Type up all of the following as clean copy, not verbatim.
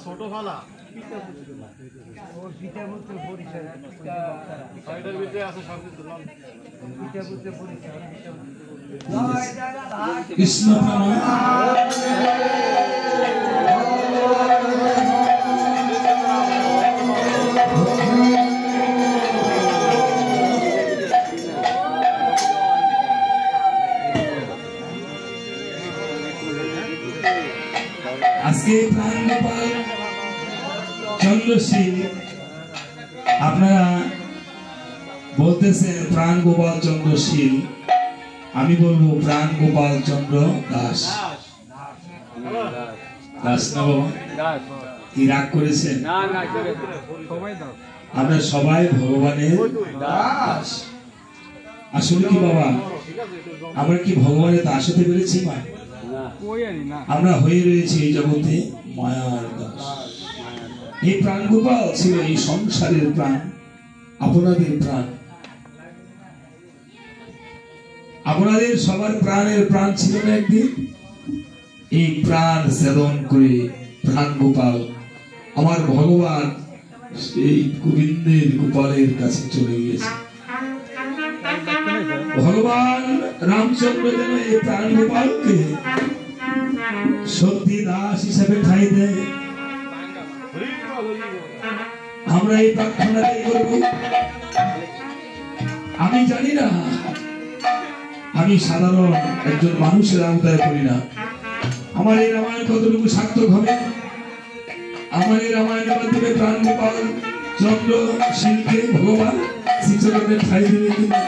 ছোট ফালা কৃষ্ণ আজকে প্রাণ গোপাল চন্দ্রশীল আপনারা বলতেছেন প্রাণ গোপাল চন্দ্রশীল, আমি বলবো প্রাণ গোপাল চন্দ্র দাস। দাস না বাবা, কি রাগ করেছেন? আমরা সবাই ভগবানের দাস। আসলে কি বাবা, আমরা কি ভগবানের দাস হতে পেরেছি? মা, আমরা হয়ে রয়েছি এই জগতে মায়ার দাস। এই প্রাণ গোপাল ছিল এই সংসারের প্রাণ, আপনাদের প্রাণ, আপনাদের সবার প্রাণের প্রাণ ছিল না একদিন। এই প্রাণ সেদন করে প্রাণ গোপাল আমার ভগবান এই গোবিন্দের গোপালের কাছে চলে গিয়েছে। ভগবান রামচন্দ্র যেন এই প্রাণ গোপালকে সত্যি দাস হিসাবে ঠাঁই দেয়, আমরা এই প্রার্থনাটাই করব। আমি জানি না, আমি সাধারণ একজন মানুষের আওতায় করি না। আমার এই রামায়ণ কতটুকু সার্থক হবে? আমার এই রামায়ণের মাধ্যমে প্রাণ গোপাল চন্দ্র শিলকে ভগবান শ্রীচরণের ঠাঁই দেবে কিনা?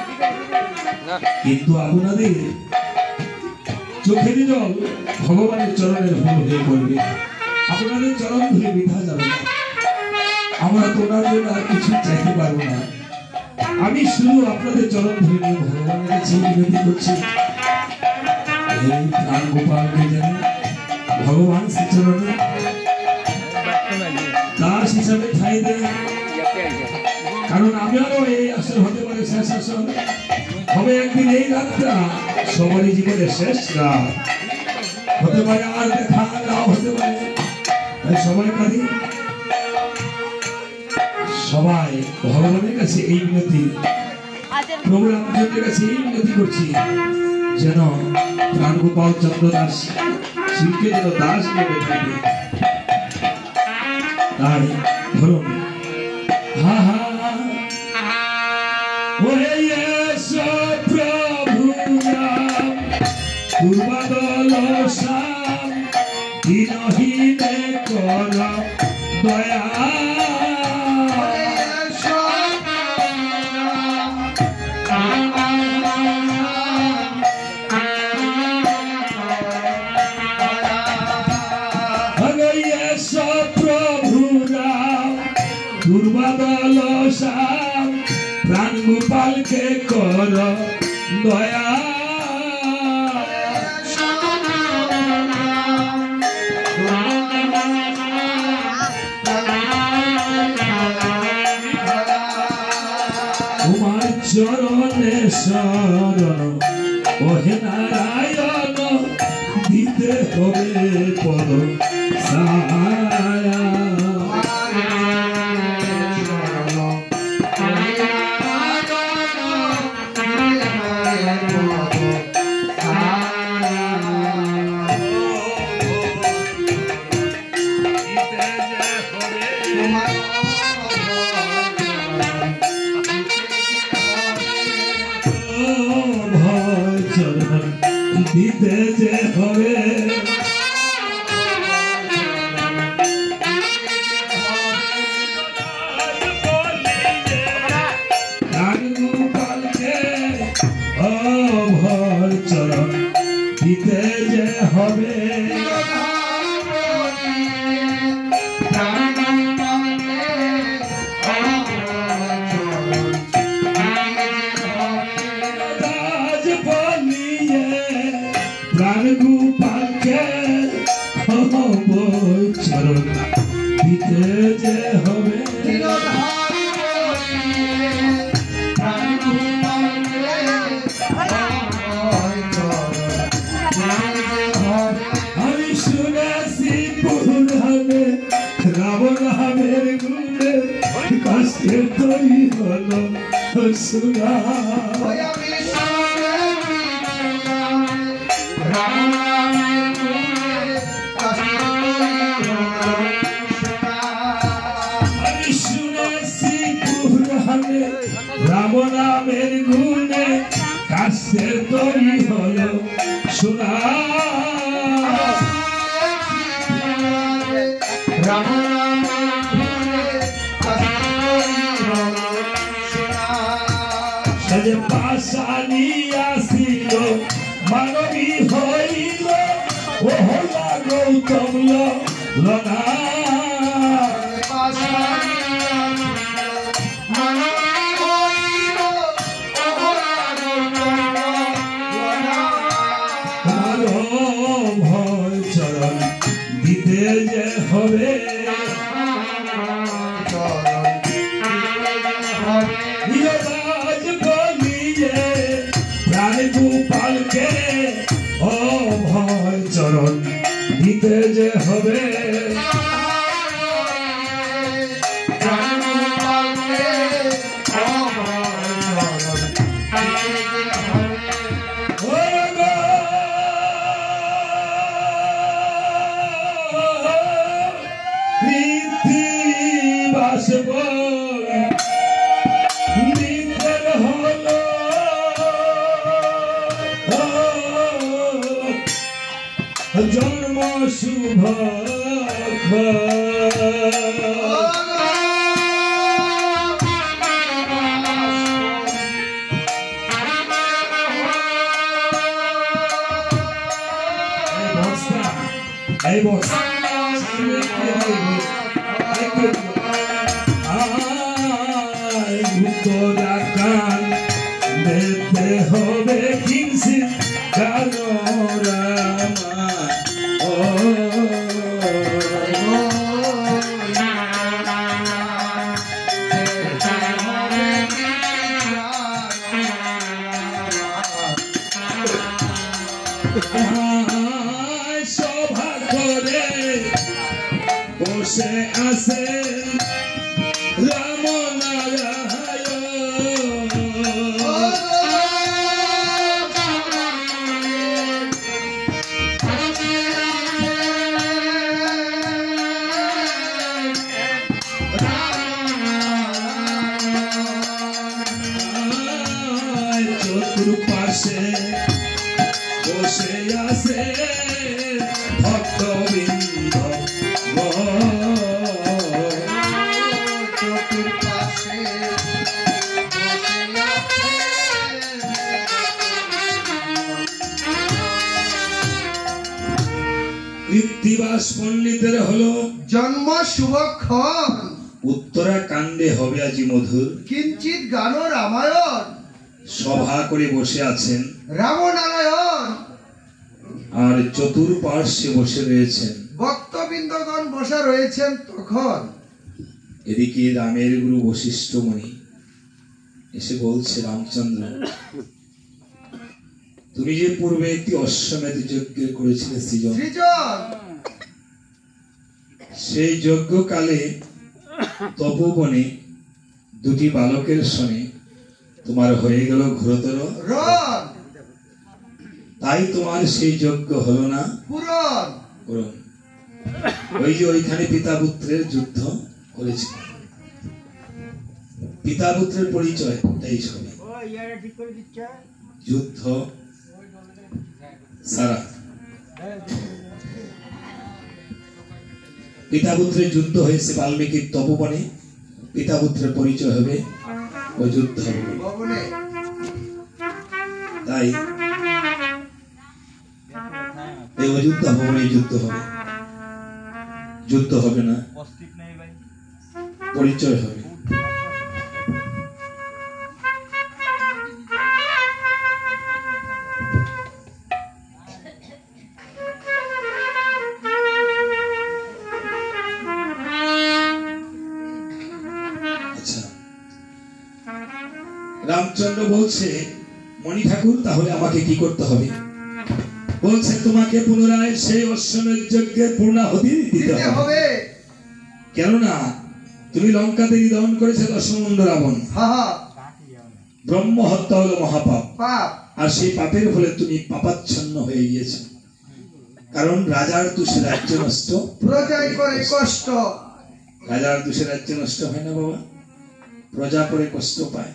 কিন্তু আপনাদের চোখের জল ভগবানের চরণের ফুল হয়ে পড়বে, আপনাদের চরণ ধরে বৃথা যাবে না। আমরা তো ওনার জন্য আর কিছু চাইতে পারবো না। আমি শুধু আপনাদের চরণ ধরে নিয়ে ভগবানের কাছে বিনতি করছি, এই প্রাণ গোপালকে যেন ভগবান শ্রীচরণে দাস হিসাবে ঠাঁই দেয়। কারণ আমারও এই আসর হতে পারে শেষ আসর, হবে একদিন এই রাতটা সবারই জীবনের শেষ রাত হতে পারে, আর দেখা নাও হতে পারে। তাই সবাই কাঁদি, সবাই ভগবানের কাছে এই বিনতি, প্রভু রামচন্দ্রের কাছে এই বিনতি করছি, যেন প্রাণ গোপাল চন্দ্র দাস শিলকে যেন দাস ভেবে থাকে। তাই ধরুন, হা হা ওহে এসো প্রভু রাম পূর্বদল শ্যাম দিনহীনে কর দয়া। দুর্বাদল শ্যাম প্রাণ গোপালকে কর দয়া। তোমার চরণে শরণ ওহে নারায়ণ, দিতে হবে পদ ছায়া। দিতে যে হবে প্রাণ গোপালকে ভর চরণ দিতে যে হবে। প্রাণ গোপালকে চরণ দিতে যে হবে। প্রাণ গোপালকে শুনা আমি শুনেছি পুরাণে রাম নামের গুণে কাছে তৈরি হলো শোনা সে পাশানি আসিল মানবী হইল ও হলা গৌতম লনা ভয় চরণ দিতে যে হবে গোপালকে ও ভয় চরণ দিতে যে হবে বাসব জন্ম শুভ এই বস কান দেখতে হবে কিনছি কালো রামা সভা করে বসে আছে রাম চতুর্পাশে বসে আছে ভক্তবৃন্দ চতুর্পাশে কৃত্তিবাস পণ্ডিতের হলো জন্ম শুভক্ষণ উত্তরাকাণ্ডে হবে আজি মধুর কিঞ্চিত গান রামায়ণ সভা করে বসে আছেন রামনারায়ণ আর চতুর্পার্শ্বে বসে রয়েছেন ভক্তবৃন্দগণ বসে রয়েছেন। তখন এদিকে রামের গুরু বশিষ্ঠ মুনি এসে বলছে, রামচন্দ্র তুমি যে পূর্বে একটি অশ্বমেধ যজ্ঞ করেছিলে সৃজন, সেই যজ্ঞকালে তপোবনে দুটি বালকের সনে তোমার হয়ে গেল ঘোরতর, তাই তোমার সেই যজ্ঞ হলো না পূরণ। ওই যে ওইখানে পিতা পুত্রের যুদ্ধ করেছিল, পিতা পুত্রের পরিচয় এই ছবি, যুদ্ধ সারা পিতা পুত্রের যুদ্ধ হয়েছে বাল্মীকির তপোবনে, পিতা পুত্রের পরিচয় হবে ওই যুদ্ধ হবে। তাই এই অযোধ্যা ভবনে যুদ্ধ হবে, যুদ্ধ হবে না, পরিচয় হবে। রামচন্দ্র বলছে, মণি ঠাকুর তাহলে আমাকে কি করতে হবে? বলছে তোমাকে পুনরায় সেই অশ্বমেধ যজ্ঞের পূর্ণাহুতি দিতে হবে, কেননা তুমি লঙ্কাতে নিধন করেছে দশমুণ্ড রাবণ, ব্রহ্ম হত্যা হলো মহাপাপ, পাপ। আর সেই পাপের ফলে তুমি পাপাচ্ছন্ন হয়ে গিয়েছো। কারণ রাজার দোষে রাজ্য নষ্ট, প্রজাই করে কষ্ট। রাজার দোষে রাজ্য নষ্ট হয় না বাবা, প্রজা করে কষ্ট পায়।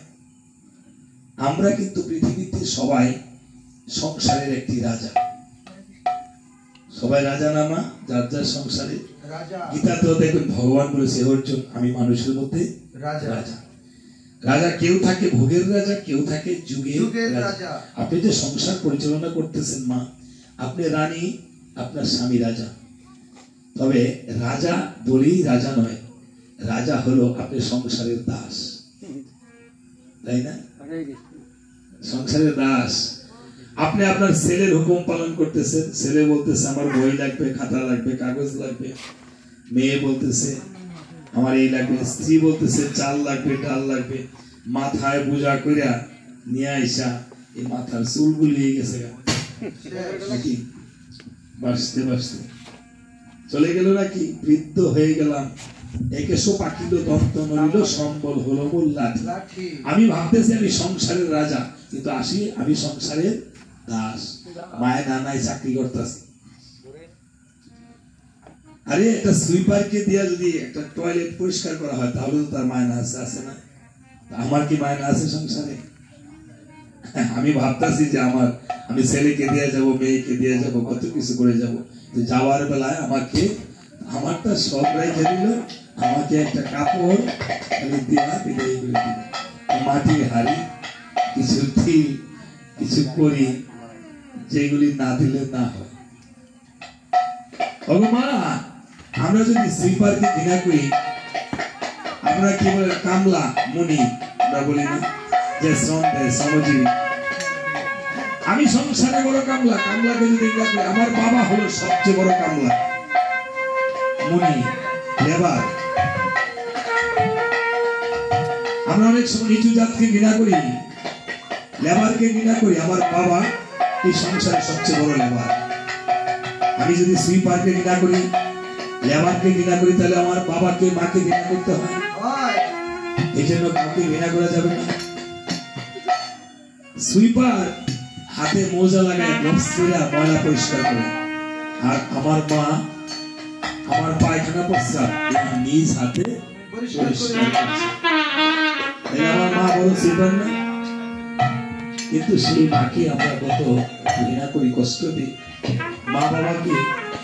আমরা কিন্তু পৃথিবীতে সবাই সংসারের একটি রাজা, সবাই রাজা না মা, যার যার সংসারে। রাজা গীতাতেও দেখবেন ভগবান বলেছে অর্জুন আমি মানুষের মধ্যে রাজা। রাজা। রাজা কেউ থাকে ভোগের রাজা, কেউ থাকে যুগের যুগের রাজা। রাজা। আপনি যে সংসার পরিচালনা করতেছেন মা, আপনি রানী, আপনার স্বামী রাজা। তবে রাজা বলেই রাজা নয়, রাজা হলো আপনি সংসারের দাস, তাই না? সংসারের দাস। আপনি আপনার ছেলের হুকুম পালন করতেছেন, ছেলে বলতেছে আমার বই লাগবে, খাতা লাগবে, কাগজ লাগবে। মেয়ে বলতেছে আমার এই লাগবে, স্ত্রী বলতেছে চাল লাগবে, ডাল লাগবে। মাথায় বোঝা কইরা নিয়ে আইসা এই মাথার চুল গুলিয়ে গেছে নাকি, বাঁচতে বাঁচতে চলে গেল নাকি, বৃদ্ধ হয়ে গেলাম। একেশো পাকিল দত্ত নলিল সম্বল হলো মোর লাঠি। লাঠি। আমি ভাবতেছি আমি সংসারের রাজা, কিন্তু আসি আমি সংসারের দাস। মায়ের নানায় চাকরি করতেছি। আরে একটা সুইপারকে দিয়া যদি একটা টয়লেট পরিষ্কার করা হয় তাহলে তো তার মায়না আছে না? আমার কি মায়না আছে সংসারে? আমি ভাবতেছি যে আমি ছেলেকে দিয়ে যাব, মেয়েকে দিয়ে যাব, কত কিছু করে যাব। যাওয়ার বেলায় আমারটা সব রেখে দিল, আমাকে একটা কাপড় দিয়া বিদায় করে দিল। মাটির হাড়ি, কিছু তিল, কিছু করি, যেগুলি না দিলে না হয়। মা, আমরা যদি সুইপারকে ঘৃণা করি, আমরা কি বলে কামলা মুনি আমরা বলি না, যে শ্রম দেয় শ্রমজীবী। আমি সংসারে বড় কামলা, কামলাকে যদি ঘৃণা করি, আমার বাবা হলো সবচেয়ে বড় কামলা, মুনি, লেবার। আমরা অনেক সময় নিচু জাতকে ঘৃণা করি, লেবারকে ঘৃণা করি। আমার বাবা এই সংসারের সবচেয়ে বড় লেবার। আমি যদি সুইপারকে ঘৃণা করি, লেবারকে ঘৃণা করি, তাহলে আমার বাবাকে মাকে ঘৃণা করতে হয়। এই জন্য কাউকে ঘৃণা করা যাবে না। সুইপার হাতে মোজা লাগায় গ্লাভস পরে ময়লা পরিষ্কার করে, আর আমার মা আমার পায়খানা প্রস্রাব নিজ হাতে পরিষ্কার করছে। আমার মা বড় সুইপার না? কিন্তু সেই মাকে আমরা কত ঘৃণা করি, কষ্ট দিই। মা বাবাকে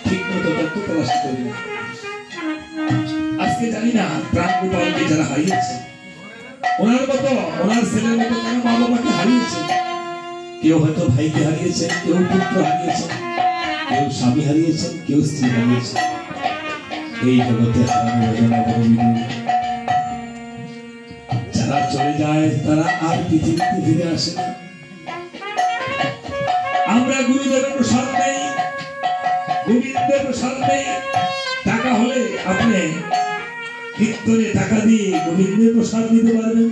ঠিক মতো তথ্য তলাশ করি না। আজকে জানি না প্রাণ গোপালকে যারা হারিয়েছে, ওনার মতো ওনার ছেলের মতো তারা মা বাবাকে হারিয়েছে। কেউ হয়তো ভাইকে হারিয়েছেন, কেউ পুত্র হারিয়েছেন, কেউ স্বামী হারিয়েছেন, কেউ স্ত্রী হারিয়েছেন। এই জগতে হারানো বেদনা বড় বিদুর। যারা চলে যায় তারা আর পৃথিবীতে ফিরে আসে না। আমরা গুরুদেবের প্রসাদ নেই, গোবিন্দের প্রসাদ নেই। টাকা হলে আপনি কীর্তনে টাকা দিয়ে গোবিন্দের প্রসাদ নিতে পারবেন,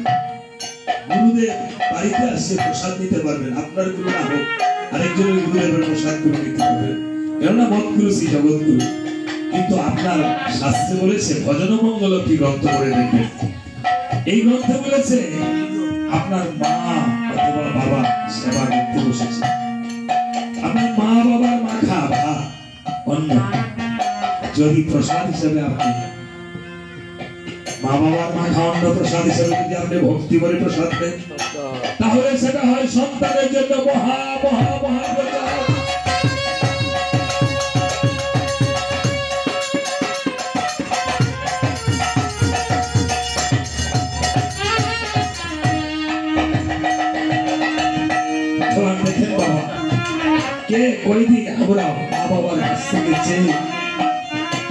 গুরুদেব বাড়িতে আসে প্রসাদ নিতে পারবেন। আপনার গুরু না হোক, আরেকজনের গুরুদেবের প্রসাদ করে নিতে পারবেন, কেননা মৎগুরু শ্রী জগৎগুরু। কিন্তু আপনার শাস্ত্রে বলেছে ভজন মঙ্গল কি গ্রন্থ করে দেখবেন। এই গ্রন্থে বলেছে আপনার মা অথবা বাবা সেবা করতে বসেছে, আপনার মা বাবার মাখা ভাত অন্ন যদি প্রসাদ হিসেবে আপনি মা বাবার মাখা অন্ন প্রসাদ হিসেবে যদি আপনি ভক্তি করে প্রসাদ দেন, তাহলে সেটা হয় সন্তানের জন্য মহা মহা মহা প্রসাদ। দেখেন বাবা, কে কয়দিন আমরা মা বাবার কাছ থেকে চেয়ে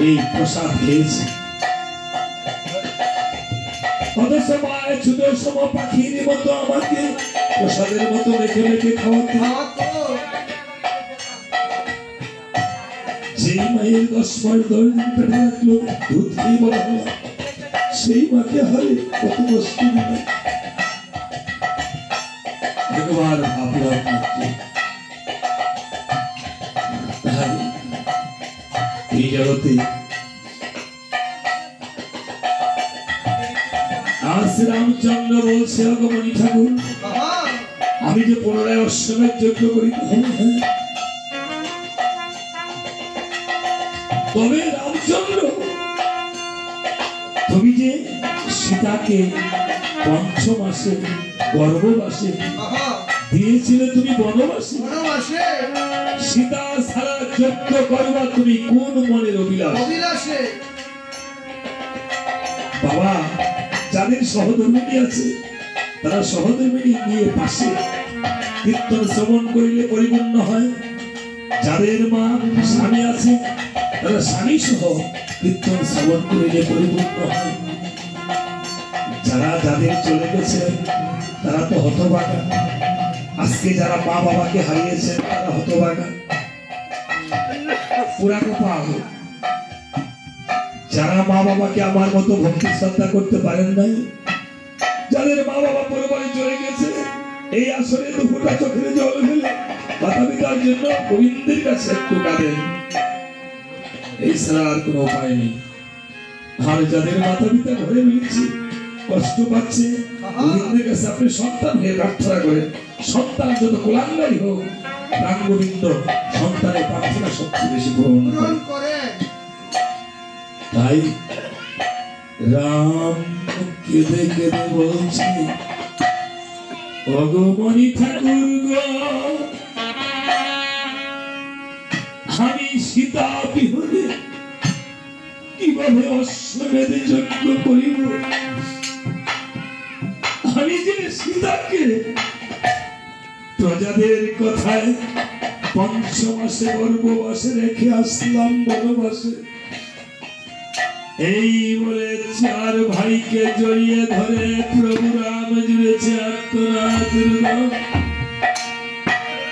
এই প্রসাদ খেয়েছি, অথচ মায়ের ছোট সম পাখির মতো আমাকে প্রসাদের মতো রেখে রেখে খাওয়াতে। যেই মায়ের 10 মাস 10 দিন পেটে রাখলো, দুধ খেয়ে বড় হলো, সেই মাকে হারে কত কষ্ট দিল। একবার ভাবলাম এই জগতে আজ রামচন্দ্র বলছে অগমণি ঠাকুর, পুনরায় অশ্বমেধ যজ্ঞ করিতে হবে। তবে রামচন্দ্র, তুমি যে সীতাকে ৫ মাসে গর্ভবাসে দিয়েছিলে, তুমি বনবাসে সীতা সারা যজ্ঞ করবা তুমি কোন মনের অভিলাষে? বাবা, যাদের সহধর্মিণী আছে তারা সহধর্মিণী নিয়ে পাশে কীর্তন শ্রবণ করিলে পরিপূর্ণ হয়। যাদের মা স্বামী আছে তারা স্বামী সহ কীর্তন শ্রবণ করিলে পরিপূর্ণ হয়। যাদের চলে গেছে তারা তো হতভাগা। আজকে যারা মা বাবাকে হারিয়েছেন তারা হতভাগা, পুরা কপাল। যারা মা বাবাকে আমার মতো ভক্তি শ্রদ্ধা করতে পারেন নাই, যাদের মা বাবা পরিবারে চলে গেছে, এই আসরে দুপুরটা চোখের জল ফেলে মাতা পিতার জন্য গোবিন্দের কাছে একটু কাঁদেন, এই ছাড়া আর কোনো উপায় নেই। আর যাদের মাতা পিতা ঘরে রয়েছে কষ্ট পাচ্ছে, গোবিন্দের কাছে আপনি সন্তান হয়ে প্রার্থনা করেন। সন্তান যত কুলাঙ্গারী হোক, রাম গোবিন্দ সন্তানের প্রার্থনা সবচেয়ে বেশি পূরণ করে। তাই রাম কেঁদে কেঁদে বলছে, ভগবানী ঠাকুর গো, আমি সীতা বিহনে কিভাবে অশ্বমেধে যজ্ঞ করিব? আমি যে সীতাকে প্রজাদের কথায় ৫ মাসে গর্ভবাসে রেখে আসলাম বনবাসে, এই বলে 4 ভাইকে জড়িয়ে ধরে প্রভু রাম জুড়েছে আত্মনাথ।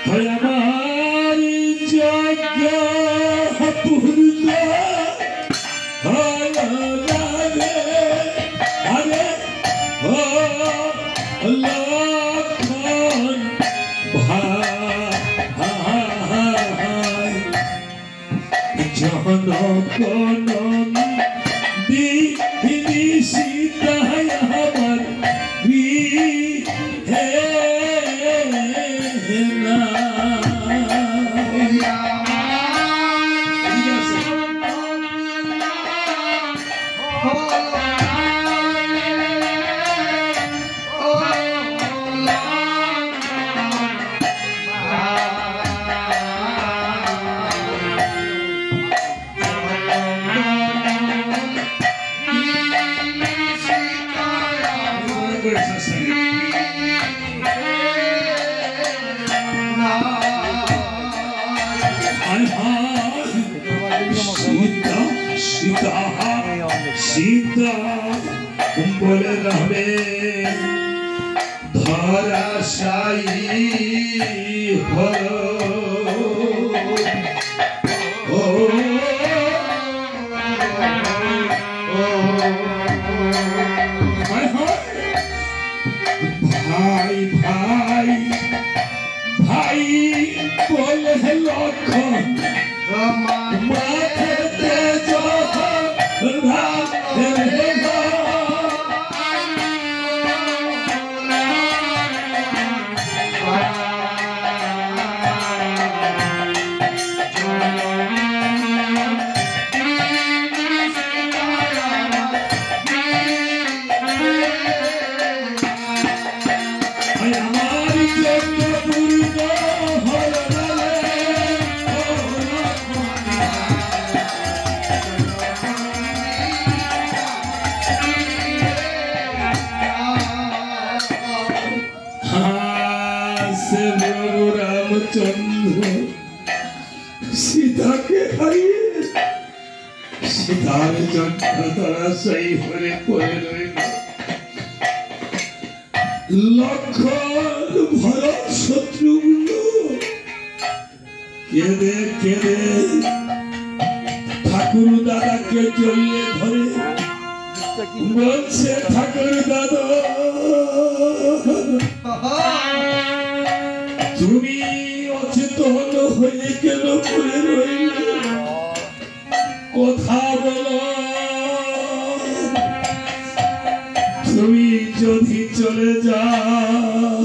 আমার যজ্ঞ পূর্ণ লক্ষণ ভাই জনগণ দিদি সীতা আমার হে না। সীতা বলে রবে ধরাশায়ী হল, ভাই ভাই ভাই বলে লক্ষণ মাথেতে রামচন্দ্র সীতাকে হারিয়ে সীতার যন্ত্রণা সেই হয়ে পড়ে রইল। লক্ষণ ভরত শত্রুঘ্ন কেঁদে কেঁদে ঠাকুর দাদাকে জড়িয়ে ধরে বলছে, ঠাকুর দাদা তুমি অচেতন হয়ে কেন পড়ে রইলে? কথা বলো, তুমি যদি চলে যাও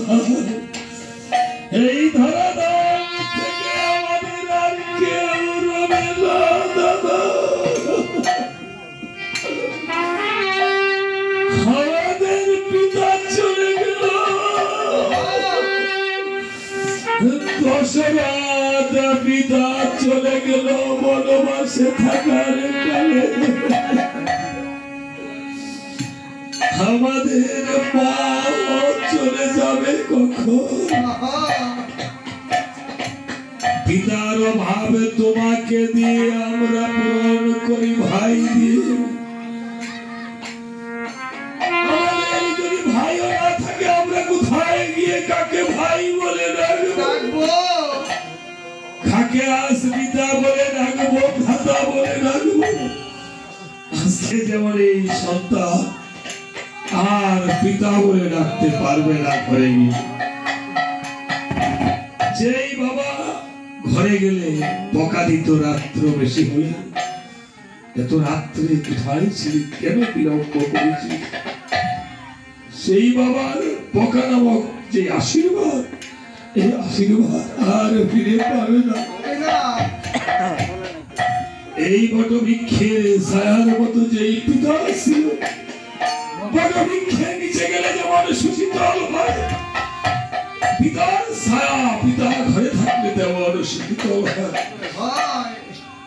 দশরথ পিতা চলে গেল বনবাসে থাকার কালে, আমাদের মা চলে যাবে কখন? পিতার অভাবে তোমাকে দিয়ে আমরা পূরণ করি ভাই দিয়ে। আমাদের যদি ভাইও না থাকে আমরা কোথায় গিয়ে কাকে ভাই বলে ডাকবো? কাকে আজ পিতা বলে ডাকবো, ভ্রাতা বলে ডাকবো? আজকে যেমন এই সন্তান আর পিতা বলে ডাকতে পারবে না ঘরে গিয়ে। যেই বাবা ঘরে গেলে বকা দিত রাত্র বেশি হলে, এত রাত্রে কোথায় ছিলি, কেন বিলম্ব করেছি? সেই বাবার বকা নামক যে আশীর্বাদ, এই আশীর্বাদ আর ফিরে পাবে না। এই বটবৃক্ষের ছায়ার মতো যেই পিতা ছিল, বটবৃক্ষের নিচে গেলে যেমন সুশীতল হয়, পিতার ছায়া পিতা ঘরে থাকলে তেমন শীতল হয়।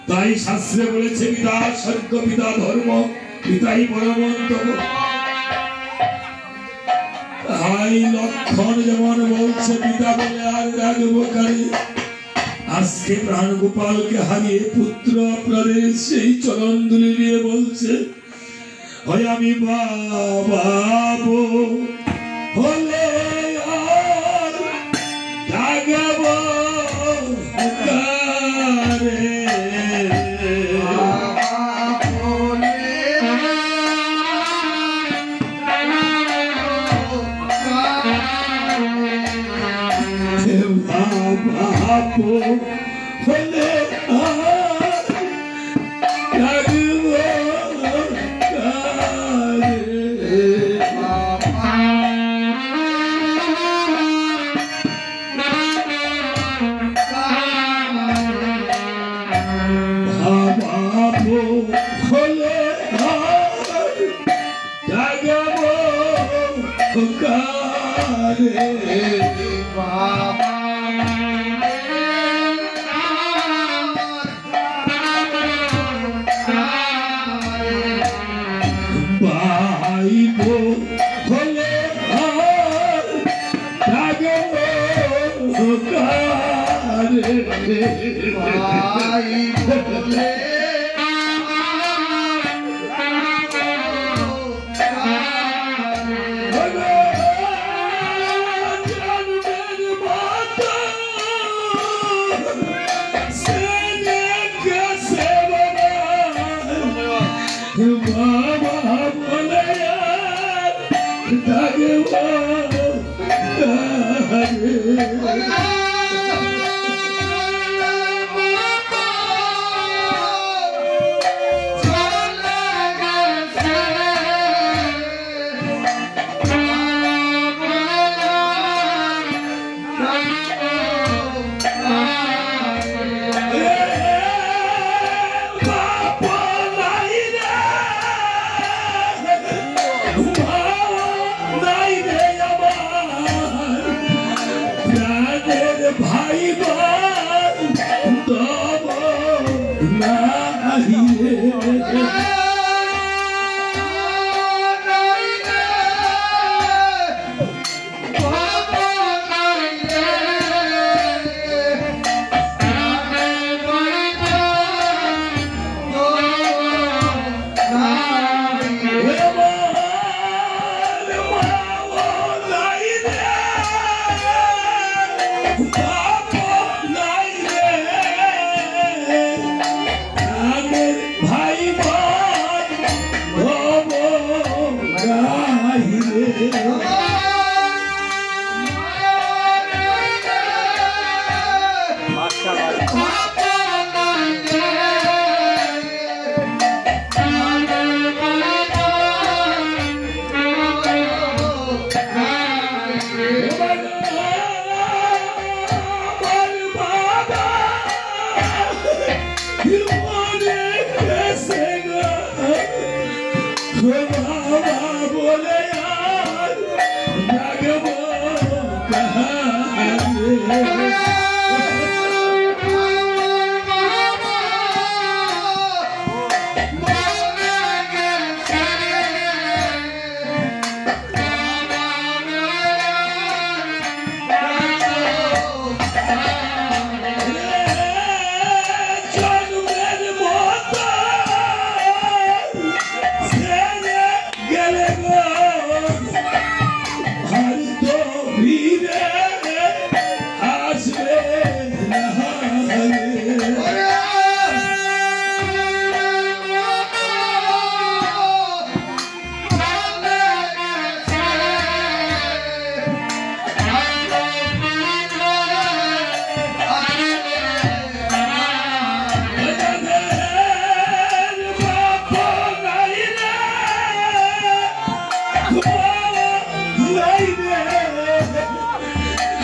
তাই শাস্ত্রে বলেছে পিতা স্বর্গ, পিতা ধর্ম, পিতাই পরমন্তম। ভাই লক্ষণ যেমন বলছে পিতা বলে আর ডাকবো কারে? আজকে প্রাণ গোপালকে হারিয়ে পুত্র আপনাদের সেই চরণ দুলি নিয়ে বলছে, হয় আমি বাবা হলে ডাকবো কারে? হলে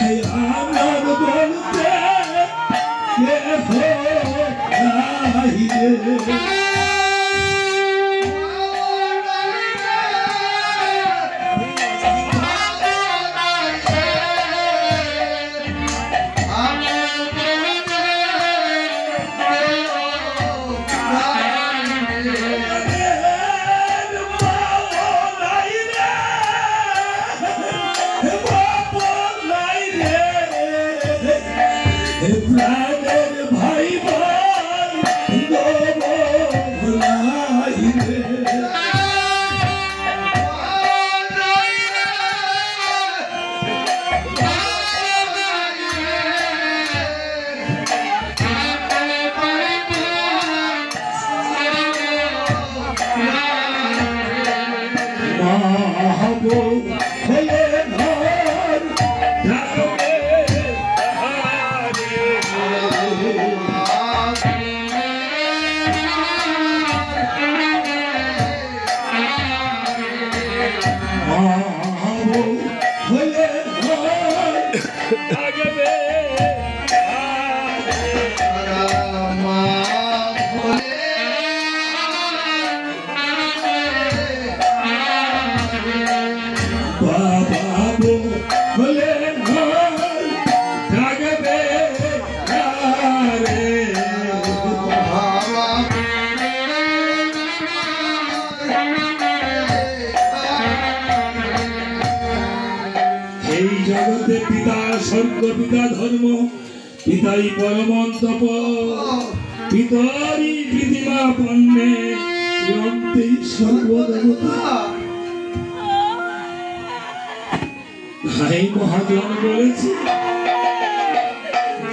আমার বলতে কেহ নাই রে। পিতা ধর্ম পিতাই পরমন্তপ পিতারি পৃথিবী পণ্যে চিরন্তেই সর্বদেবতা। ভাই মহাজন বলেছে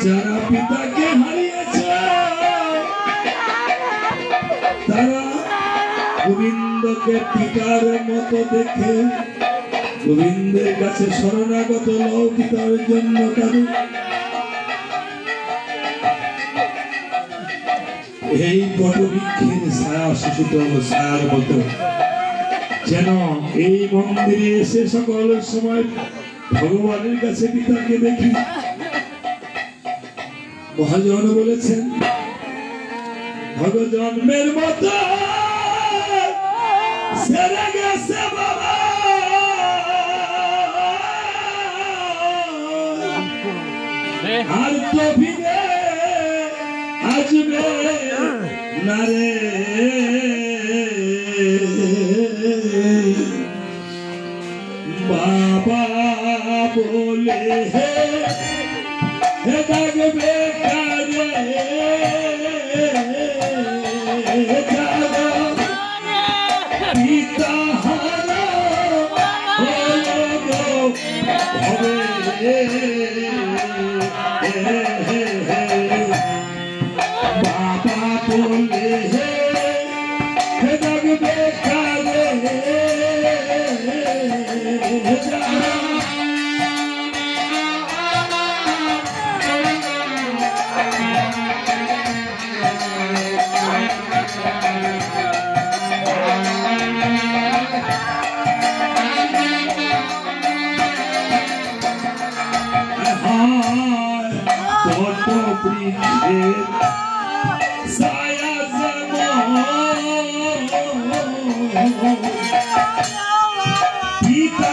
যারা পিতাকে হারিয়েছে তারা গোবিন্দকে পিতার মতো দেখে গোবিন্দের কাছে শরণাগত লও পিতার জন্য কারো। এই বটবৃক্ষের ছায়া শিশুতল ছায়ার মতো যেন এই মন্দিরে এসে সকল সময় ভগবানের কাছে পিতাকে দেখি। মহাজন বলেছেন ভগজন্মের মতো সেরে গেছে বাবা আর তো ফিরে আসবে না রে। বাবা বলে হে ডাকবে কারে পিতা হারা হবে বাবা বলে হে ডাকবে কারে পিতা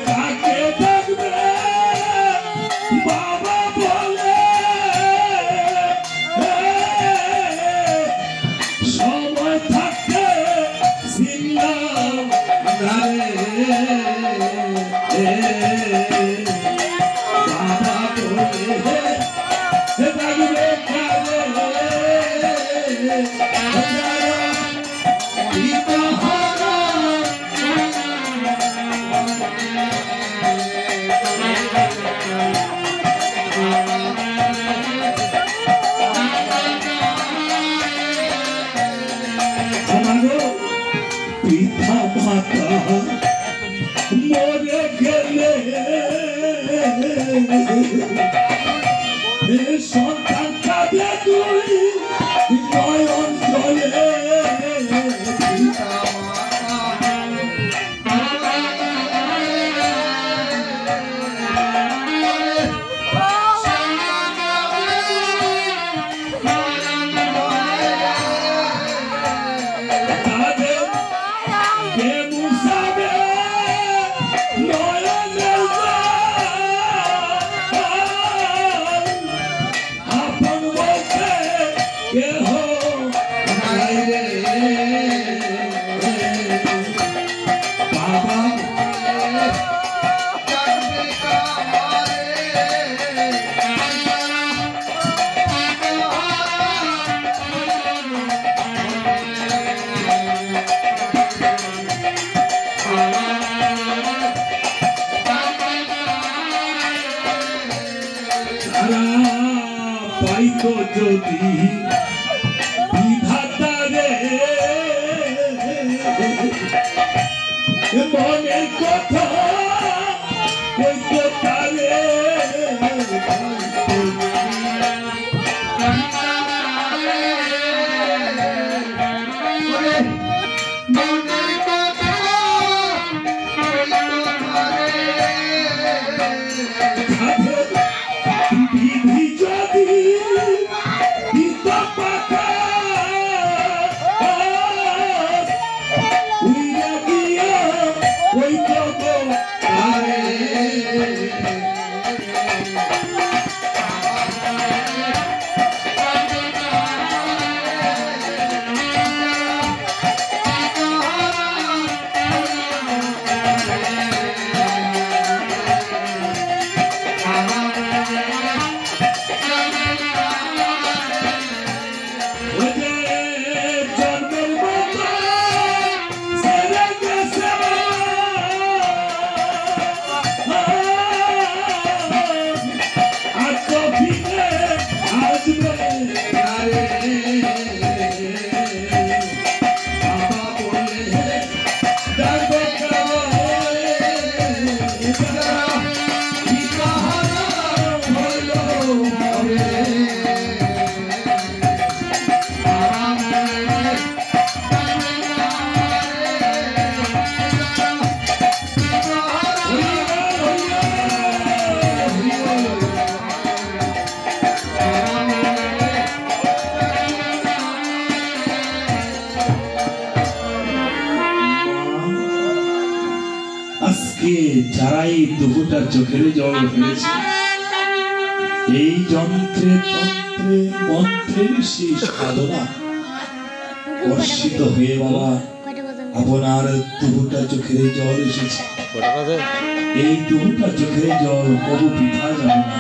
কাকে ডাকবে বাবা বলে হইতো যদি বিধাতা রে মনের কথা কইতো তারে যারাই দুপুরটা চোখের জল ফেলেছে এই যন্ত্রে তন্ত্রে মন্ত্রের সেই সাধনা বর্ষিত হয়ে বাবা আপনার দুপুরটা চোখের জল এসেছে। এই দুপুরটা চোখের জল কবু বৃথা যাবে না।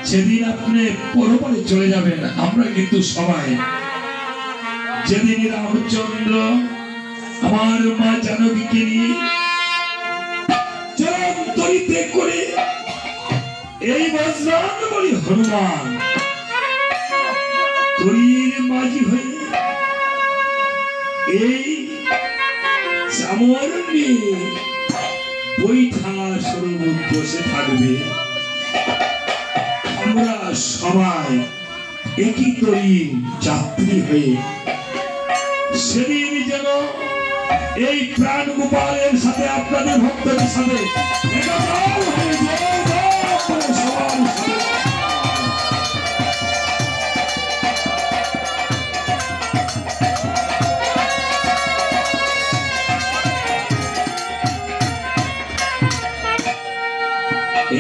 যেদিন আপনি পরপারে চলে যাবেন আমরা কিন্তু সবাই যেদিন রামচন্দ্র আমার মা জানকীকে নিয়ে করে এই বজরং বলি হনুমান তরির মাঝি হয়ে এই চামর নিয়ে বৈঠা সরোবর বসে থাকবে আমরা সবাই একই তরির যাত্রী হয়ে সেদিন যেন এই প্রাণ গোপালের সাথে আপনাদের ভক্তদের সাথে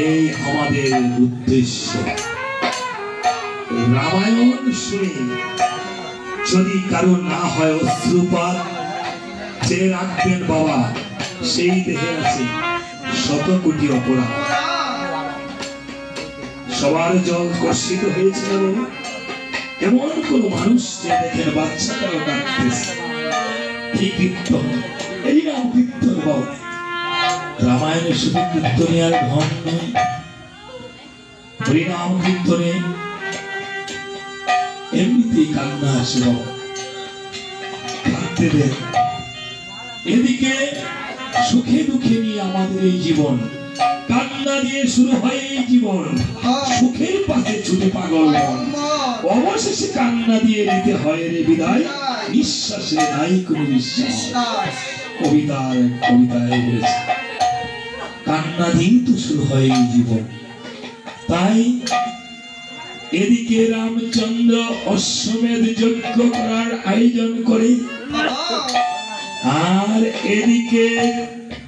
এই আমাদের উদ্দেশ্য। রামায়ণ শুনে যদি কারো না হয় অশ্রুপাত যে রাখবেন বাবা সেই দেহে আছে শত কোটি অপরাধ। সবার জল কর্ষিত হয়েছিল এমন কোন মানুষ যে দেখেন বাচ্চাটাও কাঁদতেছে কি কীর্তন, এই নাম কীর্তন বাবা। রামায়ণে শুধু কীর্তনে আর ঢং নয়, হরিনাম কীর্তনে এমনিতেই কান্না আসে বাবা, কাঁদতে দেন। এদিকে সুখে দুঃখে নিয়ে আমাদের এই জীবন, কান্না দিয়ে শুরু হয় এই জীবন, সুখের পাশে ছুটে পাগল মন, অবশেষে কান্না দিয়ে নিতে হয় রে বিদায়, নিঃশ্বাসে নাই কোনো বিশ্বাস। কবিতায় বলেছে কান্না দিয়ে তো শুরু হয় এই জীবন। তাই এদিকে রামচন্দ্র অশ্বমেধ যজ্ঞ করার আয়োজন করে, আর এদিকে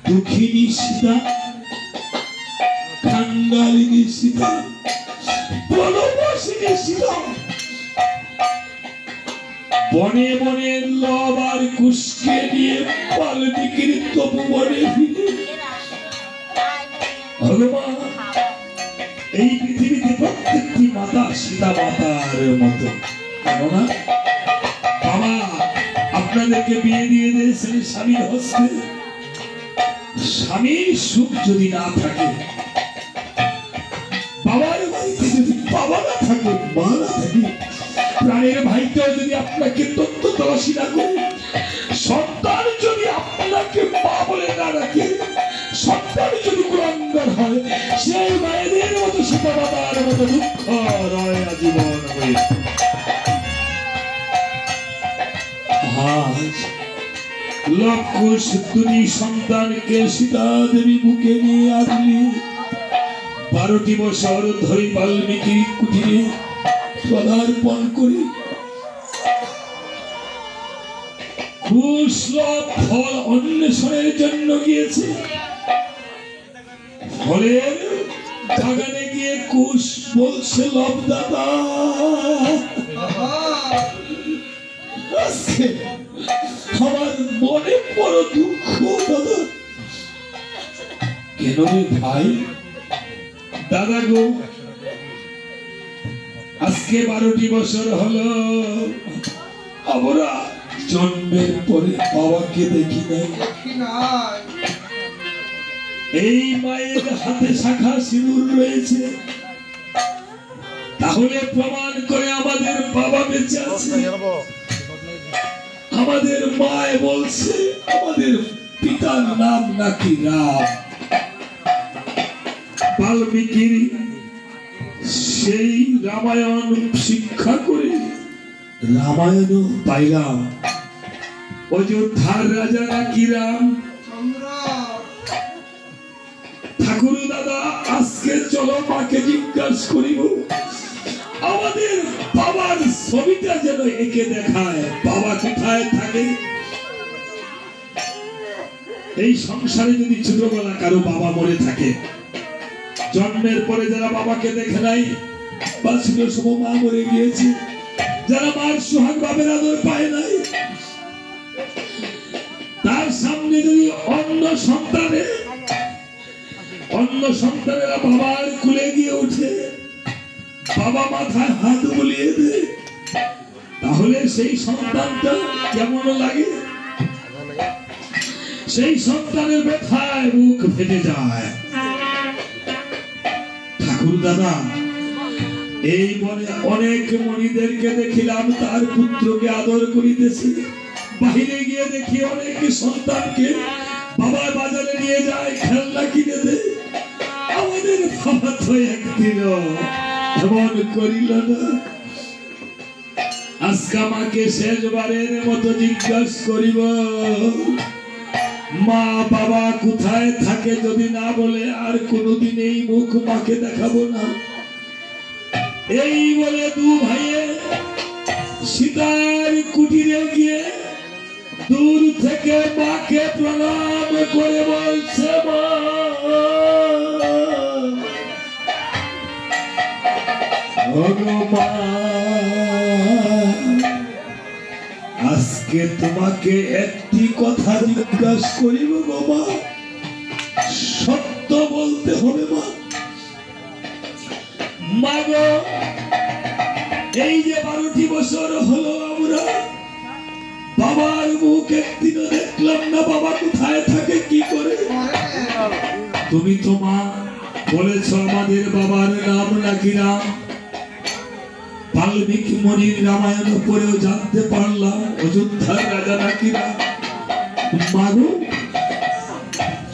দুঃখিনী সীতা, কাঙ্গালিনী সীতা, বনবাসিনী সীতা বনে বনে লব আর কুশকে নিয়ে বাল্মীকির তপোবনে ফিরে ভগবান এই পৃথিবীতে প্রত্যেকটি মাতা সীতা মাতার মতো। কেননা বাবা আপনাদেরকে বিয়ে দিয়ে দিয়েছেন স্বামীর হস্তে, স্বামীর সুখ যদি না থাকে, বাবার বাড়িতে যদি বাবা না থাকে, রয় আজীবন হয়ে। আজ লক্ষুষ দুই সন্তানকে সীতা দেবী বুকে নিয়ে আসলি 12টি বছর ধরে বাল্মীকি কুটিরে পদার্পণ করি কুশলভ ফল অন্বেষণের জন্য গিয়েছে। ফলের বাগানে গিয়ে কুশ বলছে লব দাদা আমার মনে বড় দুঃখ দাদা। কেন রে ভাই? দাদা গো আজকে 12টি বছর হলো আমরা জন্মের পরে বাবাকে দেখি নাই। এই মায়ের হাতে শাখা সিঁদুর রয়েছে, তাহলে প্রমাণ করে আমাদের বাবা বেঁচে আছে। আমাদের মায় বলছে আমাদের পিতার নাম নাকি রাম। বাল্মীকির সেই রামায়ণ শিক্ষা করে রামায়ণ পাইলাম অযোধ্যার রাজা নাকি রাম। ঠাকুর দাদা আজকে চলো মাকে জিজ্ঞাসা করিব আমাদের বাবার ছবিটা যেন একে দেখায়, বাবা কোথায় থাকে। এই সংসারে যদি ছোটবেলা কারো বাবা মরে থাকে, জন্মের পরে যারা বাবাকে দেখে নাই বা ছিল সব মা মরে গিয়েছে, যারা মার সোহাগ বাবের আদর পায় নাই, তার সামনে যদি অন্য সন্তানেরা বাবার কুলে গিয়ে উঠে, বাবা মাথায় হাত বুলিয়ে দেয়, তাহলে সেই সন্তানটা কেমন লাগে? সেই সন্তানের ব্যথায় মুখ ফেটে যায়। ঠাকুর দাদা এই বনে অনেক মণিদেরকে দেখিলাম তার পুত্রকে আদর করিতেছে, বাহিরে গিয়ে দেখি অনেক সন্তানকে বাবার বাজারে নিয়ে যায়, খেলনা কিনে দেয়। আমাদের বাবা তো একদিনও এমন করিল না। আজকে আমাকে শেষবারের মতো জিজ্ঞাসা করিব মা বাবা কোথায় থাকে, যদি না বলে আর কোনোদিন এই মুখ মাকে দেখাবো না। এই বলে দু ভাইয়ে সীতার কুটিরে গিয়ে দূর থেকে মাকে প্রণাম করে বলছে মা আজকে তোমাকে একটি কথা জিজ্ঞাসা করিব বাবা, সত্য বলতে হবে মা। মা গো এই যে 12টি বছর হলো আমরা বাবার মুখ একদিনও দেখলাম না, বাবা কোথায় থাকে কি করে? তুমি তো মা বলেছ আমাদের বাবার নাম নাকি রাম। বাল্মীকি মুনির রামায়ণ পড়েও জানতে পারলাম অযোধ্যার রাজা নাকি রাম। মাগো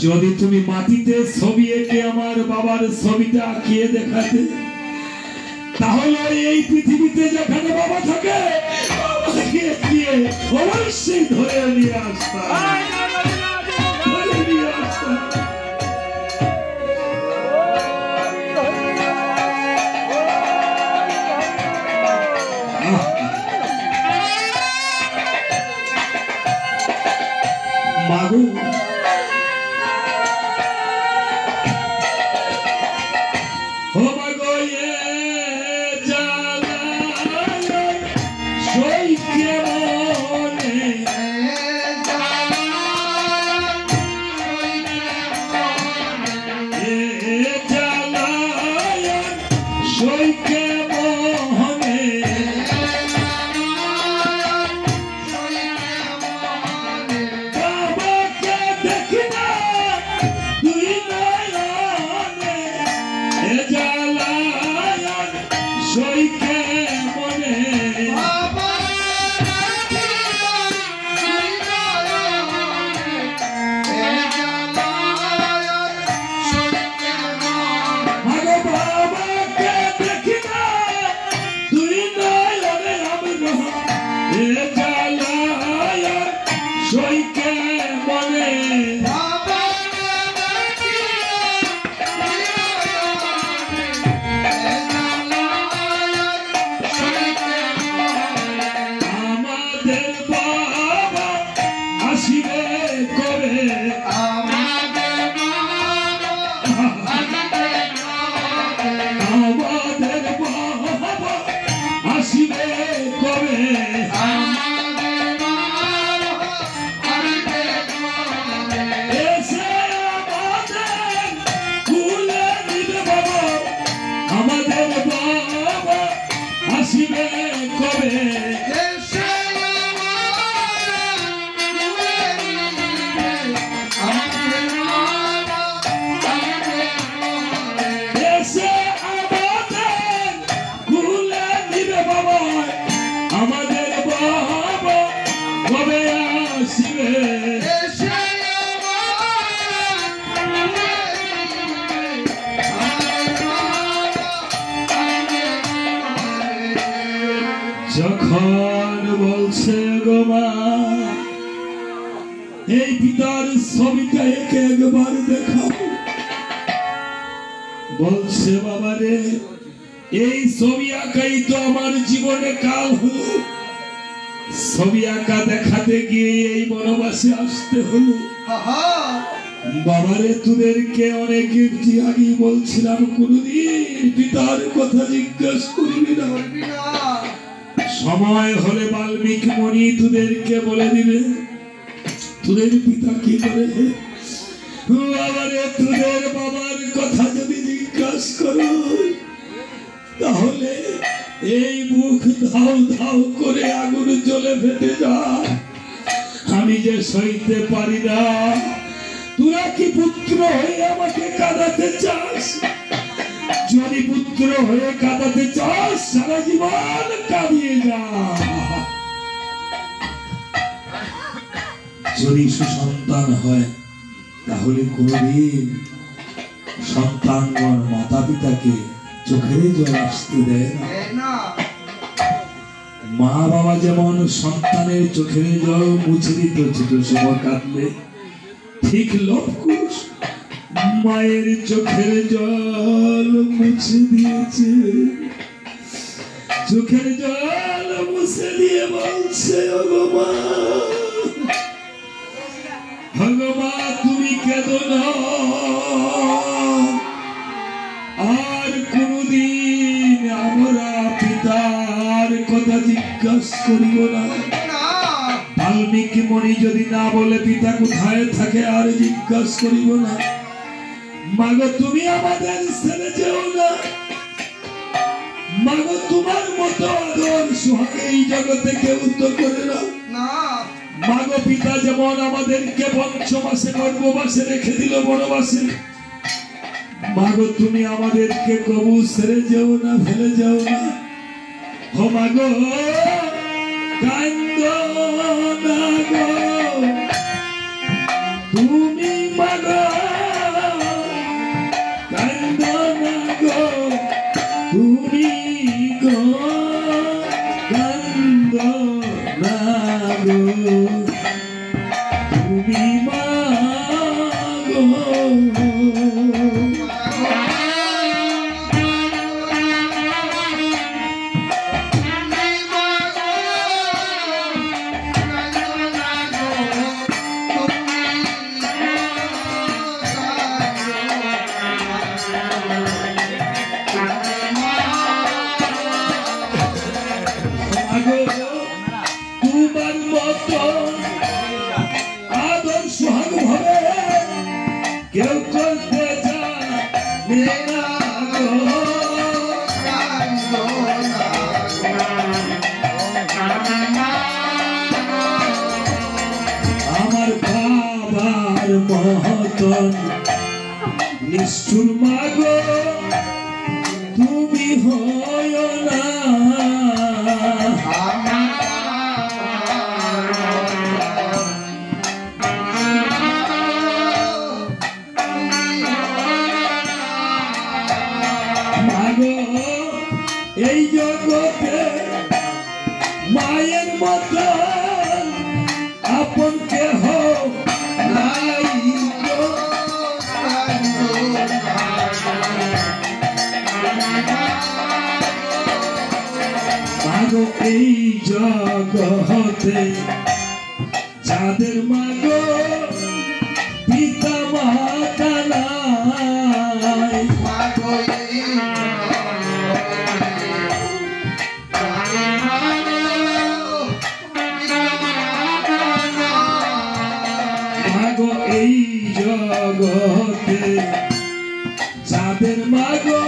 যদি তুমি মাটিতে ছবি এঁকে আমার বাবার ছবিটা আঁকিয়ে দেখাতে, তাহলে এই পৃথিবীতে যেখানে বাবা থাকে অবশ্যই ধরে নিয়ে আসতাম। মাগো ও মাগো এ জানা সইকে মনে এ জানা সইকে মনে বাবাকে আসিবে কবে এসে আমাদের কুলে দিবে বাবা আমাদের বাবা আসিবে কবে আমাদের বাবা কবে আসিবে যখন বলছে গো মা এই পিতার ছবিটা একে একবার দেখাও বলছে বাবা রে এই ছবি আঁকাই তো আমার জীবনে কাল হলো ছবি আঁকা দেখাতে গিয়ে এই বনবাসে আসতে হলো বাবারে তোদেরকে অনেক আগে বলছিলাম কোনদিন পিতার কথা জিজ্ঞাসা করবি না সময় হলে বাল্মীকি মুনি তোদেরকে বলে দিবে তোদের পিতা কি করে বাবারে তোদের বাবার কথা যদি জিজ্ঞাসা করো তাহলে এই মুখ ধাও ধাও করে আগুন জ্বলে ফেটে যায় আমি যে সইতে পারি না তোরা কি পুত্র হয়ে আমাকে কাঁদাতে চাস যদি পুত্র হয়ে কাঁদাতে চাস সারা জীবন কাঁদিয়ে যা যদি সুসন্তান হয় তাহলে কোনদিন সন্তানগণ মাতা পিতাকে চোখের জল আসতে দেয় না মা বাবা যেমন সন্তানের চোখের জল মুছে দিত ছোট সময় কাঁদলে ঠিক লবকুশ মায়ের চোখের জল মুছে দিয়েছে চোখের জল মুছে দিয়ে বলছে ওগো মা ভগবান তুমি কেঁদো না আর কোনদিন আমরা পিতার কথা জিজ্ঞাসা করিব না বাল্মীকি মুনি যদি না বলে পিতা কোথায় থাকে আর জিজ্ঞাসা করিব না মাগো তুমি আমাদের ছেড়ে যেও না মাগো তোমার মতো আদর সোহাগে এই জগতে কেউ তো করে না মাগো পিতা যেমন আমাদেরকে পঞ্চমাসে গর্ভবাসে রেখে দিল বনবাসে মাগো তুমি আমাদেরকে কবু ছেড়ে যেও না ফেলে যাও না হো মাগো কান্দো না গো তুমি মাগো কান্দো না গো তুমি গো কান্দো না গো তুমি মা গো তোমার মতো আদর সোহাগ ভাবে কেউ করতে জানে না আমার বাবার মহতন নিষ্ঠুর মাগো তুমি হয় না এই জগতে মায়ের মতো আপন কেহ নাই মাগো এই জগতে যাদের মাগো পিতা মাতা নাই মাগো মাগো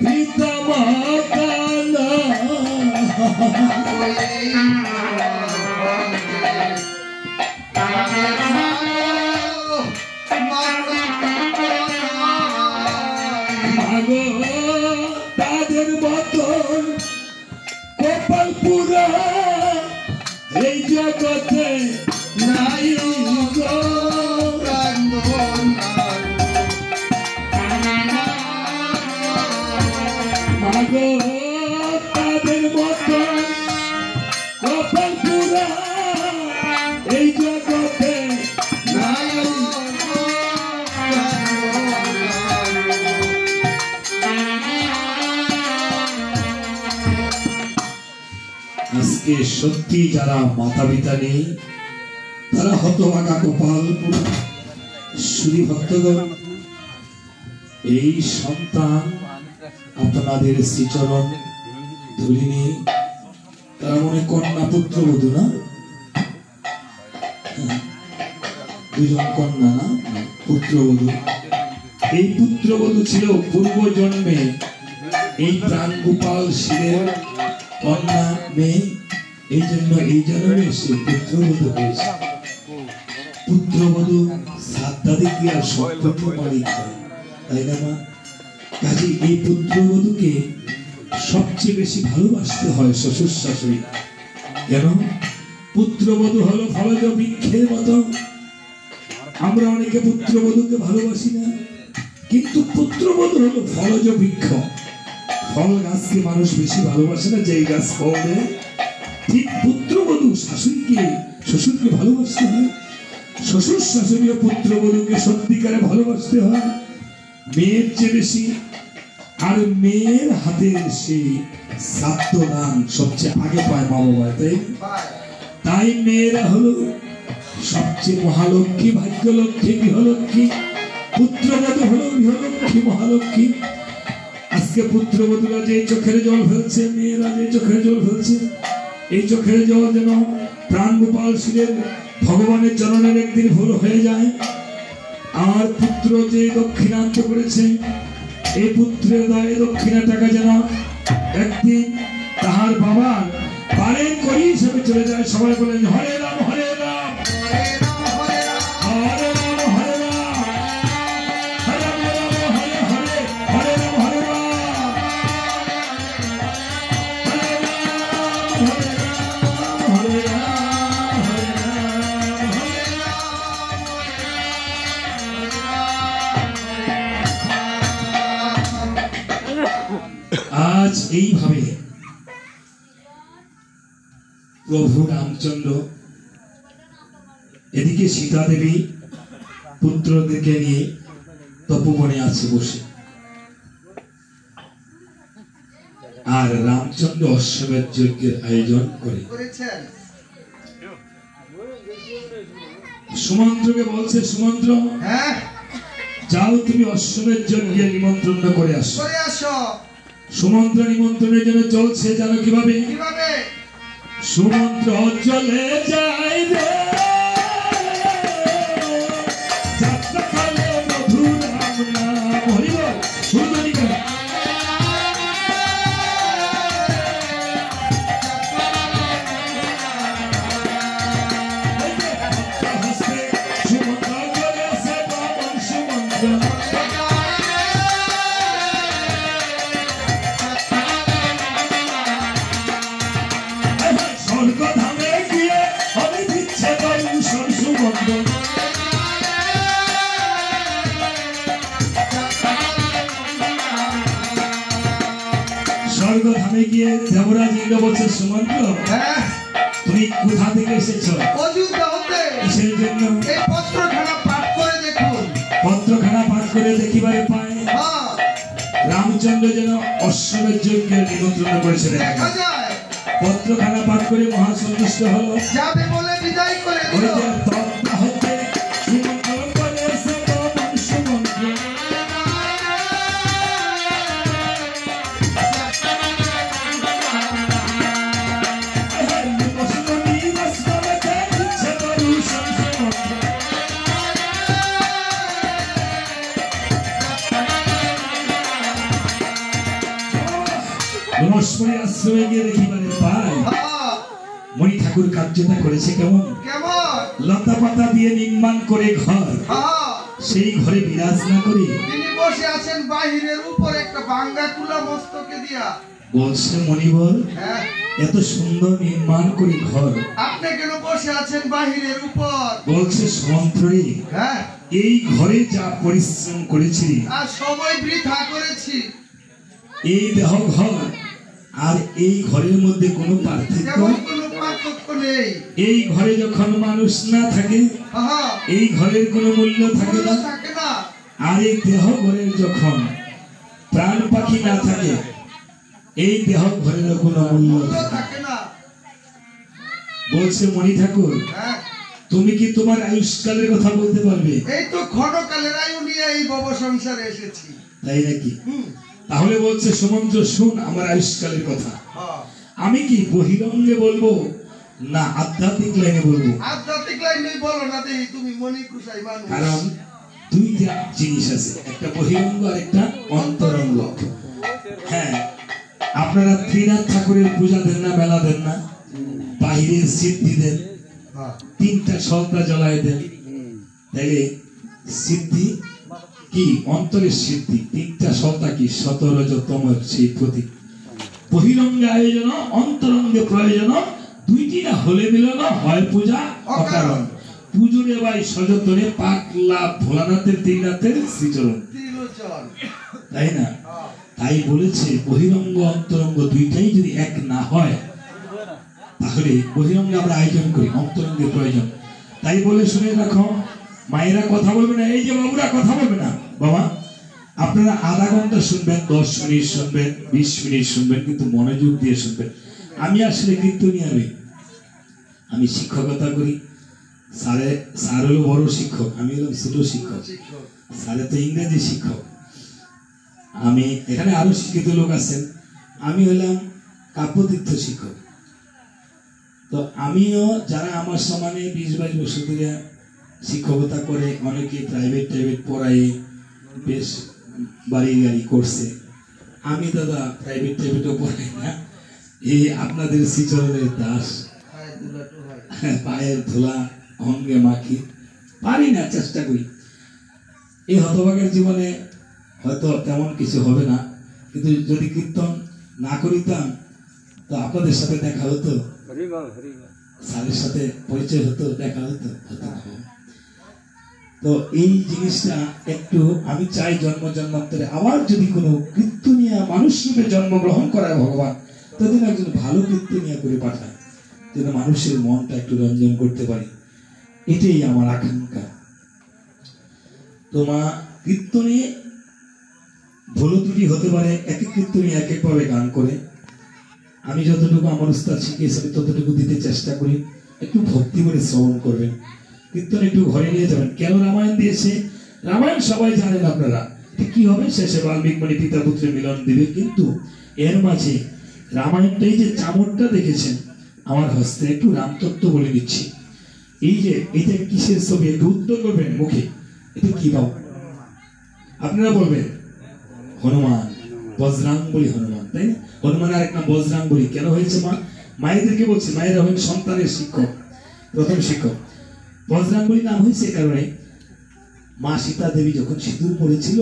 পিতা মাতা না মাগো তাদের মতন কপাল পুরা এই জগতে নাই গো মাগো তাদের মতন কপাল পুরা এই জগতে নাই আজকে সত্যি যারা মাতা পিতা নেই তারা হতভাগা কপাল পুরা। শুধু ভক্তগণ, এই সন্তান আপনাদের শ্রীচরণ ধরিনি, তারা মনে কন্যা পুত্রবধূ না, দুজন কন্যা না পুত্রবধূ। এই পুত্রবধূ ছিল পূর্ব জন্মে এই প্রাণ গোপাল শিবের কন্যা মেয়ে, এই জন্য এই জন্মে সে পুত্রবধূ হয়েছে। পুত্রবধূ সাদ্দাদিকে আর সম্পত্তি মালিক হয়, তাই না মা? কাজে এই পুত্রবধূকে সবচেয়ে বেশি ভালোবাসতে হয় শ্বশুর শাশুড়ি। কেন? পুত্রবধূ হলো ফলজ বৃক্ষের মতো। আমরা অনেকে পুত্রবধূকে ভালোবাসি না, কিন্তু পুত্রবধূ হলো ফলজ বৃক্ষ। ফল গাছকে মানুষ বেশি ভালোবাসে না, যে গাছ ফল দেয়। ঠিক পুত্রবধূ শাশুড়িকে শ্বশুরকে ভালোবাসতে হয়, শ্বশুর শাশুড়ি ও পুত্রবধূকে সত্যিকারে ভালোবাসতে হয় মেয়ের চেয়ে বেশি। আর মেয়ের হাতের সেই শ্রাদ্ধ দান সবচেয়ে আগে পায় মা বাবা, তাই মেয়েরা হলো সবচেয়ে মহালক্ষ্মী, ভাগ্যলক্ষ্মী, গৃহলক্ষ্মী। পুত্রবধূ হলো গৃহলক্ষ্মী, মহালক্ষ্মী। আজকে পুত্রবধূরা যে চোখের জল ফেলছে, মেয়েরা যে চোখের জল ফেলছে, এই চোখের জল যেন প্রাণ গোপাল শিবের ভগবানের চরণের একদিন ভুল হয়ে যায়। আর পুত্র যে দক্ষিণান্ত করেছে, এই পুত্রের দায়ে দক্ষিণা টাকা যেন একদিন তাহার বাবার পালন করি হিসেবে চলে যায়। সবাই বলেন হরে রাম হরে রাম, হরে রাম হরে রাম, হরে রাম হরে হরে, হরে রাম হরে রাম, হরে রাম হরে রাম। আজ এইভাবে প্রভু রামচন্দ্র এদিকে সীতা দেবী পুত্রদেরকে নিয়ে তপবনে আছে বসে, আর রামচন্দ্র অশ্বমেধ যজ্ঞের আয়োজন করেছেন। সুমন্ত্রকে বলছে, সুমন্ত্র যাও তুমি অশ্বমেধ যজ্ঞের নিমন্ত্রণ করে আসো। সুমন্ত্র নিমন্ত্রণের জন্য চলছে, জানো কিভাবে? সুমন্ত্র চলে যায় রে যাত্রাকালে মধুর রাম নাম, হরি বল সুন্দরী করে। সুমন্ত্র চলে আসে বামন সুমন্ত্র, স্বর্গধামে গিয়ে আমি দিচ্ছে দর্শন সুমন্ত্র। স্বর্গধামে গিয়ে দেবরাজ ইন্দ্র বলছে, সুমন্ত্র তুমি কোথা থেকে এসেছো? কিসের জন্য? পত্রখানা পাঠ করে দেখুন। পত্রখানা পাঠ করে দেখিবারে পায় রামচন্দ্র যেন অশ্বমেধ যজ্ঞের নিমন্ত্রণ করেছে দেখা যায়। পত্রখানা পাঠ করে মহাসন্তুষ্ট হলো, যাবে বলে বিদায় করে দিল। আশ্রমে গিয়ে দেখি মানে পাই হ্যাঁ, মণি ঠাকুর কার্যটা করেছে কেমন? কেমন? লতা পাতা দিয়ে নির্মাণ করে ঘর, হ্যাঁ, সেই ঘরে বিরাজ না করে তিনি বসে আছেন বাহিরের উপর একটা ভাঙ্গা কুলা মস্তকে দিয়া। বলছে মণিবর হ্যাঁ, এত সুন্দর নির্মাণ করে ঘর, আপনি কেন বসে আছেন বাহিরের উপর? বলছে সন্ত্রী হ্যাঁ, এই ঘরে যা পরিশ্রম করেছি, আর সময় বৃথা করেছি, এই দেহ ঘর আর এই ঘরের মধ্যে কোনো পার্থক্য, তেমন কোনো পার্থক্য নেই। এই ঘরে যখন মানুষ না থাকে হ্যাঁ, এই ঘরের কোনো মূল্য থাকে মূল্য না, থাকে না। আর এই দেহ ঘরের যখন প্রাণ পাখি না থাকে এই দেহ ঘরের কোনো মূল্য মূল্য থাকে না। থাকে না। বলছে মণি ঠাকুর হ্যাঁ, তুমি কি তোমার আয়ুষ্কালের কথা বলতে পারবে? এই তো ক্ষণকালের আয়ু নিয়ে এই ভব সংসারে এসেছি। তাই নাকি? হুম, তাহলে বলছে সমুদ্র শুন আমার আয়ুষ্কালের কথা, হ্যাঁ। আমি কি বহিরঙ্গে বলবো না আধ্যাত্মিক লাইনে বলবো? আধ্যাত্মিক লাইনে বলো না দেখি, তুমি মনি কুসাই মানুষ। কারণ দুইটা জিনিস আছে, একটা বহিরঙ্গ আর একটা অন্তরঙ্গ। হ্যাঁ, আপনারা ত্রিনাথ ঠাকুরের পূজা দেন না, মেলা দেন না, বাহিরের সিদ্ধি দেন, হ্যাঁ, তিনটা সলতা জ্বলায় দেন, তাইলে সিদ্ধি কি? অন্তরের সিদ্ধি। তিনটা সলতা কি? সতরজতমের সেই প্রতীক। বহিরঙ্গে আয়োজন, অন্তরঙ্গে প্রয়োজন, দুইটি না হলে মিলন হয় পূজা অকারণ। পুজোরে বাই সযতনে পাকলা ভোলানাথের ত্রিনাথের শ্রীচরণ, ত্রিলোচন। তাই না? হ্যাঁ, তাই বলেছে বহিরঙ্গ অন্তরঙ্গ দুইটাই যদি এক না হয় তাহলে বহিরঙ্গে আমরা আয়োজন করি, অন্তরঙ্গের প্রয়োজন। তাই বলে শুনে রাখো, মায়েরা কথা বলবে না, এই যে বাবুরা কথা বলবে না। বাবা আপনারা আধা ঘন্টা শুনবেন, 10 মিনিট শুনবেন, 20 মিনিট শুনবেন, কিন্তু মনোযোগ দিয়ে শুনবেন। আমি আসলে কীর্তনিয়া নই, আমি শিক্ষকতা করি। স্যার হলো বড় শিক্ষক, আমি হলাম ছোট শিক্ষক। শিক্ষক। স্যারে তো ইংরেজি শিক্ষক, আমি এখানে আরো শিক্ষিত লোক আছেন, আমি হলাম কাব্যতীর্থ শিক্ষক। তো আমিও যারা আমার সমানে 20-22 বছর ধরে শিক্ষকতা করে, অনেকে প্রাইভেট পড়ায়, বেশ বাড়ি গাড়ি করছে। আমি দাদা প্রাইভেট টাইভেটও পড়াই না, এই আপনাদের শ্রীচরণের দাস, পায়ে দুলাটো হয়। পায়ের ধুলা অঙ্গে মাখি, পারি না, চেষ্টা করি। এই হতভাগের জীবনে হয়তো তেমন কিছু হবে না, কিন্তু যদি কীর্তন না করিতাম তো আপনাদের সাথে দেখা হতো, স্যারের সাথে পরিচয় হতো, দেখা হতো, হতো না। তো এই জিনিসটা একটু আমি চাই জন্ম জন্মান্তরে আবার যদি কোনো কীর্তনিয়া মানুষ রূপে জন্মগ্রহণ করায় ভগবান, তাদের একজন ভালো কীর্তনিয়া করে পাঠায়, যেন মানুষের মনটা একটু রঞ্জন করতে পারি। এটাই আমার আকাঙ্ক্ষা। তোমা কীর্তনে ভুল ত্রুটি হতে পারে, এক এক কীর্তনী এক এক ভাবে গান করে। আমি যতটুকু আমার উস্তাদ শিখিয়েছি আমি ততটুকু দিতে চেষ্টা করি। একটু ভক্তি করে শ্রবণ করবেন, কীর্তন একটু ঘরে নিয়ে যাবেন। কেন রামায়ণ দিয়েছে? রামায়ণ সবাই জানেন আপনারা, কি হবে শেষে বাল্মীকি মণি পিতা পুত্রের মিলন দিবে, কিন্তু এর মাঝে রামায়ণটাই যে চামড়টা দেখেছেন আমার হস্তে, একটু রামতত্ত্ব বলে দিচ্ছি। এই যে এটা কিসের ছবি? একটু উত্তর করবেন মুখে, এটা কি পাও? আপনারা বলবেন হনুমান, বজরাঙ্গবলী হনুমান, তাই না? হনুমান আর এক নাম বজরাঙ্গবলী। কেন হয়েছে? মায়েদেরকে বলছে, মায়েরা হলেন সন্তানের শিক্ষক, প্রথম শিক্ষক। বজরাঙ্গবলী নাম হয়েছে কারণে মা সীতা দেবী যখন সিঁদুর পড়েছিল,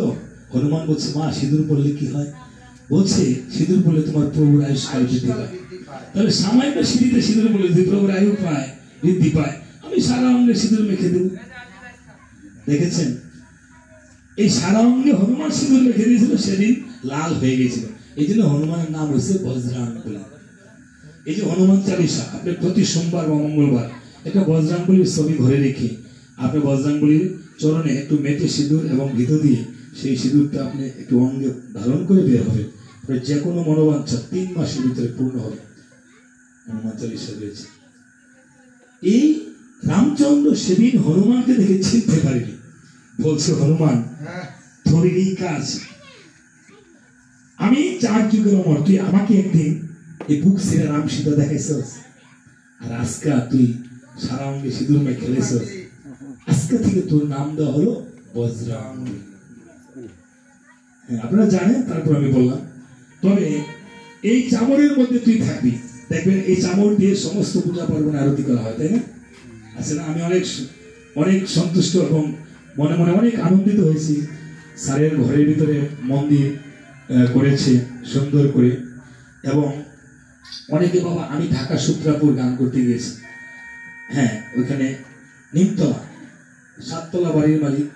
হনুমান বলছে মা সিঁদুর পড়লে কি হয়? বলছে সিঁদুর পড়লে তোমার প্রভুর আয়ুষ্কাল বৃদ্ধি পায়। তাহলে সামান্য সিঁড়িতে সিঁদুর পড়লে যদি প্রভুর আয়ু পায়, বৃদ্ধি পায়, আমি সারা অঙ্গে সিঁদুর মেখে দেব। দেখেছেন, এই সারা অঙ্গে হনুমান সিঁদুর মেখে দিয়েছিল, সেদিন লাল হয়ে গেছিল। এই জন্য হনুমানের নাম হয়েছে বজরাঙ্গবলী। এই যে হনুমান চালিসা আপনি প্রতি সোমবার বা মঙ্গলবার একটা বজরাঙ্গবলীর ছবি ঘরে রেখে আপনি বজরাঙ্গবলীর চরণে একটু মেটে সিঁদুর এবং ঘিতো দিয়ে সেই সিঁদুরটা আপনি একটু অঙ্গে ধারণ করে বের হবে, যে কোনো মনোবাঞ্ছা 3 মাসের ভিতরে পূর্ণ হবে। হনুমান চালিসা রয়েছে। এই রামচন্দ্র সেদিন হনুমানকে দেখে চিনতে পারেনি, বলছে হনুমান তোর এই কাজ, আমি 4 যুগের অমর, তুই আমাকে একদিন এই বুক ছেড়ে রাম সীতা দেখাইছস, আর আজকে তুই সারা অঙ্গে সিঁদুর মেখে খেলেছস, আজকে থেকে তোর নাম দেওয়া হলো বজরাঙ্গবলী। আপনারা জানেন, তারপর আমি বললাম। তবে এই চামড়ের মধ্যে তুই থাকবি, দেখবেন এই চামড় দিয়ে সমস্ত পূজা পার্বণ আরতি করা হয়, তাই না? আছে না? আমি অনেক অনেক সন্তুষ্ট এবং মনে মনে অনেক আনন্দিত হয়েছি। স্যারের ঘরের ভিতরে মন্দির করেছে সুন্দর করে। এবং অনেকে বাবা, আমি ঢাকা সূত্রাপুর গান করতে গিয়েছি, হ্যাঁ, ওইখানে নিমতলা 7 তলা বাড়ির মালিক